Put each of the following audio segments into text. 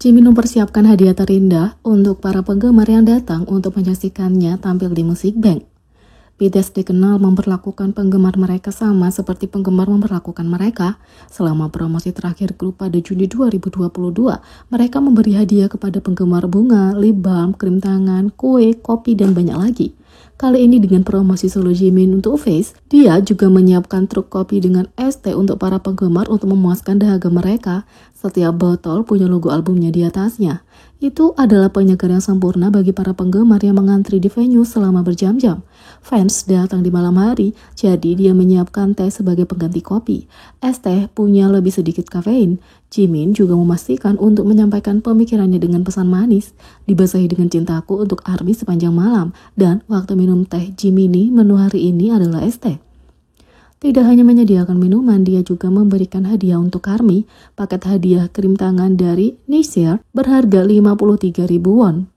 Jimin mempersiapkan hadiah terindah untuk para penggemar yang datang untuk menyaksikannya tampil di Music Bank. BTS dikenal memperlakukan penggemar mereka sama seperti penggemar memperlakukan mereka. Selama promosi terakhir grup pada Juni 2022, mereka memberi hadiah kepada penggemar bunga, lip balm, krim tangan, kue, kopi, dan banyak lagi. Kali ini dengan promosi solo Jimin untuk Face, dia juga menyiapkan truk kopi dengan es teh untuk para penggemar untuk memuaskan dahaga mereka. Setiap botol punya logo albumnya di atasnya. Itu adalah penyegar yang sempurna bagi para penggemar yang mengantri di venue selama berjam-jam. Fans datang di malam hari, jadi dia menyiapkan teh sebagai pengganti kopi. Es teh punya lebih sedikit kafein. Jimin juga memastikan untuk menyampaikan pemikirannya dengan pesan manis, dibasahi dengan cintaku untuk ARMY sepanjang malam, dan waktu minum teh Jiminy menu hari ini adalah es teh. Tidak hanya menyediakan minuman, dia juga memberikan hadiah untuk ARMY, paket hadiah krim tangan dari Nissin berharga 53.000 won.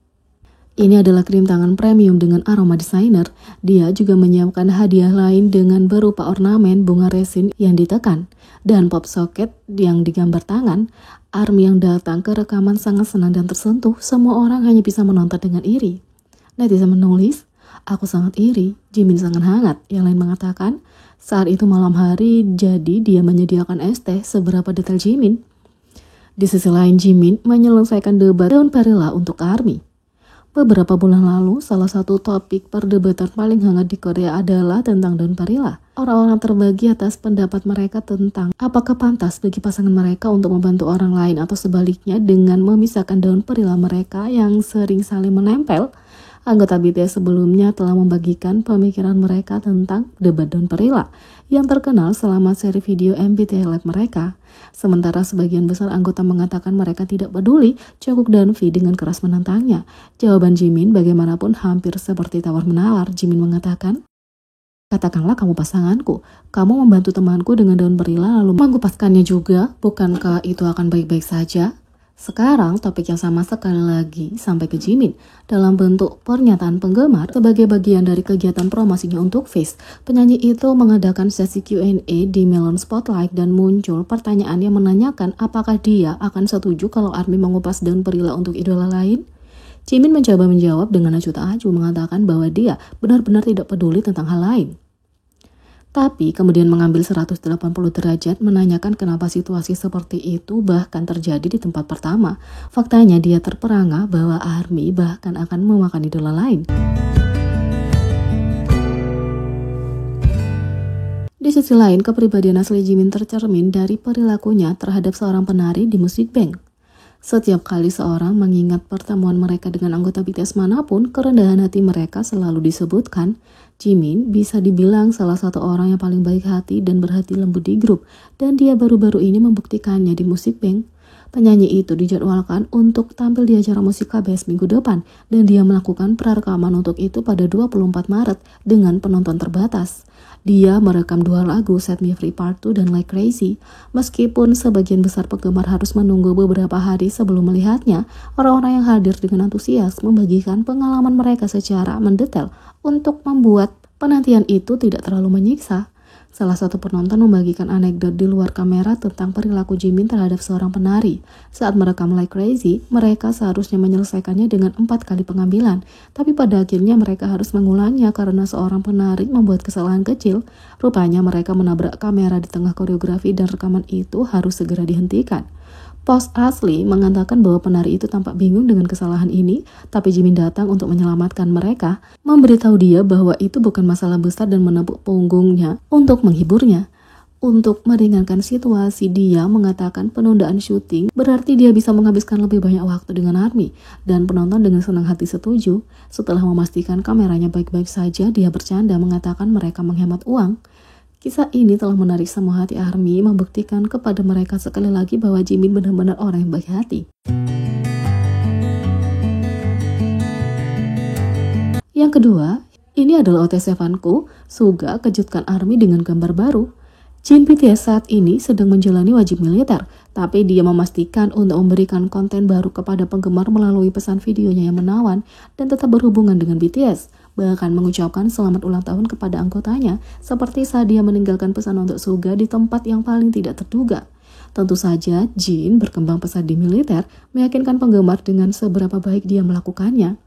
Ini adalah krim tangan premium dengan aroma desainer. Dia juga menyiapkan hadiah lain dengan berupa ornamen bunga resin yang ditekan dan pop socket yang digambar tangan. ARMY yang datang ke rekaman sangat senang dan tersentuh. Semua orang hanya bisa menonton dengan iri. Netizen menulis, "Aku sangat iri, Jimin sangat hangat." Yang lain mengatakan, saat itu malam hari, jadi dia menyediakan es teh. Seberapa detail Jimin. Di sisi lain, Jimin menyelesaikan debat daun perila untuk ARMY. Beberapa bulan lalu, salah satu topik perdebatan paling hangat di Korea adalah tentang daun perila. Orang-orang terbagi atas pendapat mereka tentang apakah pantas bagi pasangan mereka untuk membantu orang lain atau sebaliknya dengan memisahkan daun perila mereka yang sering saling menempel. Anggota BTS sebelumnya telah membagikan pemikiran mereka tentang debat daun perila yang terkenal selama seri video MBTI Live mereka. Sementara sebagian besar anggota mengatakan mereka tidak peduli, Jungkook dan V dengan keras menantangnya. Jawaban Jimin bagaimanapun hampir seperti tawar-menawar. Jimin mengatakan, "Katakanlah kamu pasanganku, kamu membantu temanku dengan daun perila lalu mengupaskannya juga, bukankah itu akan baik-baik saja?" Sekarang topik yang sama sekali lagi sampai ke Jimin dalam bentuk pernyataan penggemar sebagai bagian dari kegiatan promosinya untuk Face. Penyanyi itu mengadakan sesi Q&A di Melon Spotlight dan muncul pertanyaan yang menanyakan apakah dia akan setuju kalau ARMY mengupas daun perila untuk idola lain. Jimin mencoba menjawab dengan acuh tak acuh mengatakan bahwa dia benar-benar tidak peduli tentang hal lain. Tapi kemudian mengambil 180 derajat menanyakan kenapa situasi seperti itu bahkan terjadi di tempat pertama. Faktanya dia terperangah bahwa ARMY bahkan akan memakan idola lain. Di sisi lain, kepribadian asli Jimin tercermin dari perilakunya terhadap seorang penari di Music Bank. Setiap kali seorang mengingat pertemuan mereka dengan anggota BTS manapun, kerendahan hati mereka selalu disebutkan. Jimin bisa dibilang salah satu orang yang paling baik hati dan berhati lembut di grup, dan dia baru-baru ini membuktikannya di Music Bank. Penyanyi itu dijadwalkan untuk tampil di acara musik KBS minggu depan, dan dia melakukan prarekaman untuk itu pada 24 Maret dengan penonton terbatas. Dia merekam 2 lagu, Set Me Free Part 2 dan Like Crazy. Meskipun sebagian besar penggemar harus menunggu beberapa hari sebelum melihatnya, orang-orang yang hadir dengan antusias membagikan pengalaman mereka secara mendetail untuk membuat penantian itu tidak terlalu menyiksa. Salah satu penonton membagikan anekdot di luar kamera tentang perilaku Jimin terhadap seorang penari. Saat merekam Like Crazy, mereka seharusnya menyelesaikannya dengan 4 kali pengambilan. Tapi pada akhirnya mereka harus mengulangnya karena seorang penari membuat kesalahan kecil. Rupanya mereka menabrak kamera di tengah koreografi dan rekaman itu harus segera dihentikan. Post asli mengatakan bahwa penari itu tampak bingung dengan kesalahan ini, tapi Jimin datang untuk menyelamatkan mereka, memberitahu dia bahwa itu bukan masalah besar dan menepuk punggungnya untuk menghiburnya. Untuk meringankan situasi, dia mengatakan penundaan syuting berarti dia bisa menghabiskan lebih banyak waktu dengan ARMY, dan penonton dengan senang hati setuju. Setelah memastikan kameranya baik-baik saja, dia bercanda mengatakan mereka menghemat uang. Kisah ini telah menarik semua hati ARMY, membuktikan kepada mereka sekali lagi bahwa Jimin benar-benar orang yang baik hati. Yang kedua, ini adalah OT7ku, Suga kejutkan ARMY dengan gambar baru. Jin BTS saat ini sedang menjalani wajib militer, tapi dia memastikan untuk memberikan konten baru kepada penggemar melalui pesan videonya yang menawan dan tetap berhubungan dengan BTS. Bahkan mengucapkan selamat ulang tahun kepada anggotanya, seperti saat dia meninggalkan pesan untuk Suga di tempat yang paling tidak terduga. Tentu saja, Jin berkembang pesat di militer meyakinkan penggemar dengan seberapa baik dia melakukannya.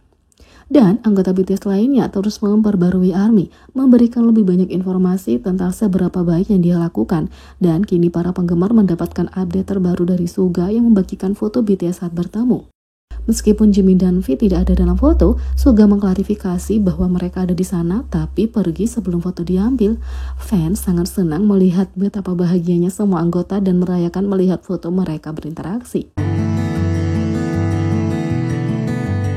Dan anggota BTS lainnya terus memperbarui ARMY, memberikan lebih banyak informasi tentang seberapa baik yang dia lakukan. Dan kini para penggemar mendapatkan update terbaru dari Suga yang membagikan foto BTS saat bertemu. Meskipun Jimin dan V tidak ada dalam foto, Suga mengklarifikasi bahwa mereka ada di sana tapi pergi sebelum foto diambil. Fans sangat senang melihat betapa bahagianya semua anggota dan merayakan melihat foto mereka berinteraksi.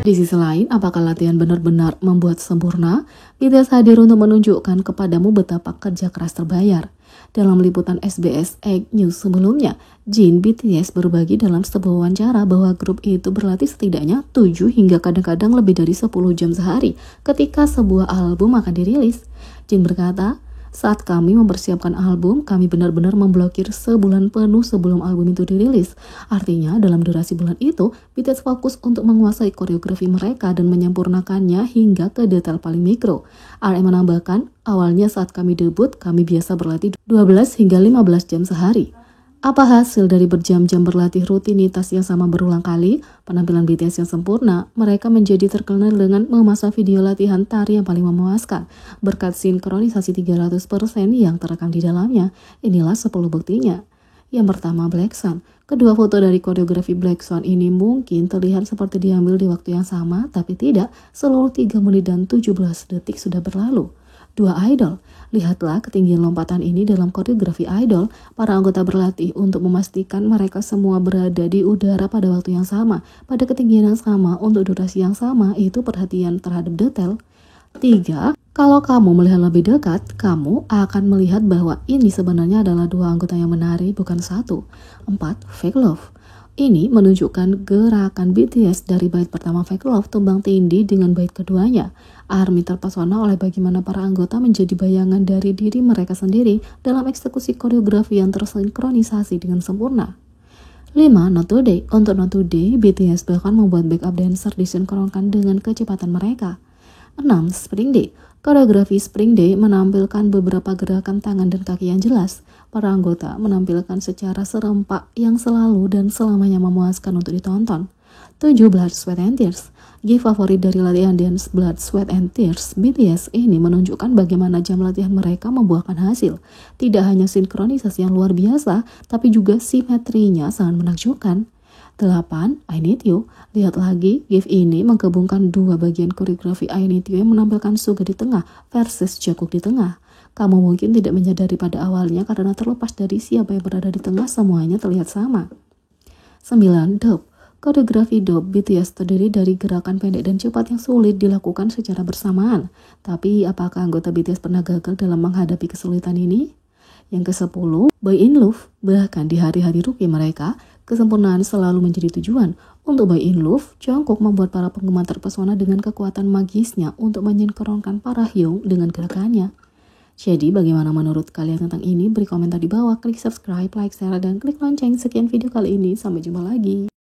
Di sisi lain, apakah latihan benar-benar membuat sempurna? BTS hadir untuk menunjukkan kepadamu betapa kerja keras terbayar. Dalam liputan SBS Egg News sebelumnya, Jin BTS berbagi dalam sebuah wawancara bahwa grup itu berlatih setidaknya 7 hingga kadang-kadang lebih dari 10 jam sehari ketika sebuah album akan dirilis. Jin berkata, "Saat kami mempersiapkan album, kami benar-benar memblokir sebulan penuh sebelum album itu dirilis. Artinya, dalam durasi bulan itu, BTS fokus untuk menguasai koreografi mereka dan menyempurnakannya hingga ke detail paling mikro." RM menambahkan, "Awalnya saat kami debut, kami biasa berlatih 12 hingga 15 jam sehari." Apa hasil dari berjam-jam berlatih rutinitas yang sama berulang kali? Penampilan BTS yang sempurna, mereka menjadi terkenal dengan memasang video latihan tari yang paling memuaskan. Berkat sinkronisasi 300% yang terekam di dalamnya, inilah 10 buktinya. Yang pertama, Black Swan. Kedua foto dari koreografi Black Swan ini mungkin terlihat seperti diambil di waktu yang sama, tapi tidak, seluruh 3 menit dan 17 detik sudah berlalu. 2. Idol. Lihatlah ketinggian lompatan ini dalam koreografi Idol. Para anggota berlatih untuk memastikan mereka semua berada di udara pada waktu yang sama, pada ketinggian yang sama, untuk durasi yang sama. Itu perhatian terhadap detail. 3. Kalau kamu melihat lebih dekat, kamu akan melihat bahwa ini sebenarnya adalah 2 anggota yang menari, bukan 1. 4. Fake Love. Ini menunjukkan gerakan BTS dari bait pertama Fake Love tumbang tindih dengan bait keduanya. ARMY terpesona oleh bagaimana para anggota menjadi bayangan dari diri mereka sendiri dalam eksekusi koreografi yang tersinkronisasi dengan sempurna. 5. Not Today. Untuk Not Today, BTS bahkan membuat backup dancer disinkronkan dengan kecepatan mereka. 6. Spring Day. Koreografi Spring Day menampilkan beberapa gerakan tangan dan kaki yang jelas. Para anggota menampilkan secara serempak yang selalu dan selamanya memuaskan untuk ditonton. 7. Blood, Sweat and Tears. Gif favorit dari latihan dance Blood, Sweat and Tears BTS ini menunjukkan bagaimana jam latihan mereka membuahkan hasil. Tidak hanya sinkronisasi yang luar biasa, tapi juga simetrinya sangat menakjubkan. 8. I Need You. Lihat lagi, GIF ini menggabungkan 2 bagian koreografi I Need You yang menampilkan Suga di tengah versus Jungkook di tengah. Kamu mungkin tidak menyadari pada awalnya karena terlepas dari siapa yang berada di tengah, semuanya terlihat sama. 9. Dope. Koreografi Dope BTS terdiri dari gerakan pendek dan cepat yang sulit dilakukan secara bersamaan. Tapi apakah anggota BTS pernah gagal dalam menghadapi kesulitan ini? Yang ke-10, Boy In Love. Bahkan di hari-hari rookie mereka, kesempurnaan selalu menjadi tujuan. Untuk Boy In Love, Jungkook membuat para penggemar terpesona dengan kekuatan magisnya untuk menyinkronkan para Hyung dengan gerakannya. Jadi bagaimana menurut kalian tentang ini? Beri komentar di bawah, klik subscribe, like, share, dan klik lonceng. Sekian video kali ini, sampai jumpa lagi.